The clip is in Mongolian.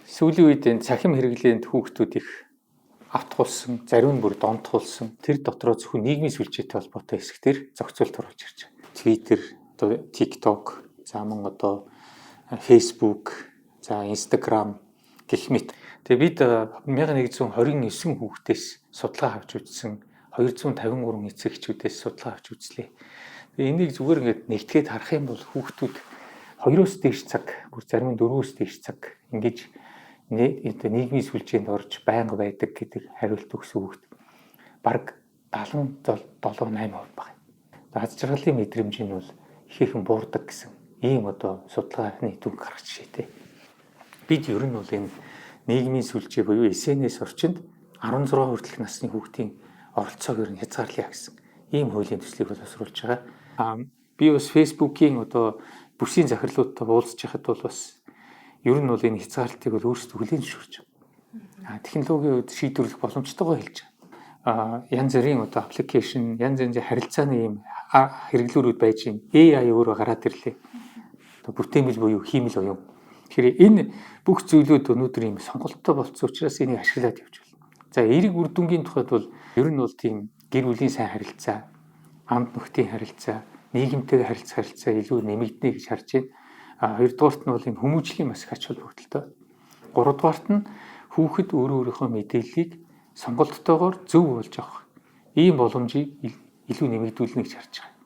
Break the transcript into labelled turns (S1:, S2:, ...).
S1: Сүүлийн үед энэ цахим хэрэглээнд хүүхдүүд их автгуулсан, зарим нь бүр донтгуулсан. Тэр дотроо зөвхөн нийгмийн сүлжээтэй холбоотой хэсгээр зохицуулт оруулж ирж байгаа. Twitter, одоо TikTok, за мөн одоо Facebook, за Instagram гэх мэт. Тэгээ бид 1129 хүүхдээс судалгаа авч үзсэн, 253 эцэгчүүдээс судалгаа авч үзлээ. Тэгээ энийг зүгээр ингээд нэгтгээд харах юм бол хүүхдүүд 2-оос дээш цаг, бүр зарим нь 4-оос дээш цаг ингэж нийгмийн сүлжээнд орж байнга байдаг гэдэг хариулт өгсөн хүүхд бараг 77-8% байна. Аз жаргалын мэдрэмж нь бол ихээхэн буурдаг гэсэн ийм одоо судалгааны дүнг гаргаж шийдэ. Бид ер нь бол энэ нийгмийн сүлжээ буюу SNS орчинд 16 хүртэлх насны хүүхдийн оролцоог ер нь хязгаарлая гэсэн ийм хуулийн төслийг боловсруулж байгаа. Би бас Facebook-ийн одоо бүсийн захирлуудтай уулзж байхад бол бас ер нь бол энэ хязгаарлалтыг бол өөрсдөө хүлээн зөвшөөрч байгаа. Технологийн үед шийдвэрлэх боломжтойгоо хэлж байгаа. Янз бүрийн одоо аппликейшн, янз янзын харилцааны ийм хэрэглүүрүүд байж байна. AI өөрөө гараад ирлээ. Одоо бүтээмэл буюу хиймэл оюун. Тэгэхээр энэ бүх зүйлүүд өнөөдөр ийм сонголттой болсон учраас энийг ашиглаад явж байна. За эерэг үр дүнгийн тухайд бол ер нь бол тийм гэр бүлийн сайн харилцаа, анд нөхдийн харилцаа, нийгэмтэйгээ харилцаа илүү нэмэгдэнэ гэж харж байна. Хоёрдугаарт нь бол энэ хүмүүжлийн маш их ач холбогдолтой. Гуравдугаарт нь хүүхэд өөрийнхөө мэдээллийг сонголттойгоор зөв болж авах ийм боломжийг илүү нэмэгдүүлнэ гэж харж байгаа.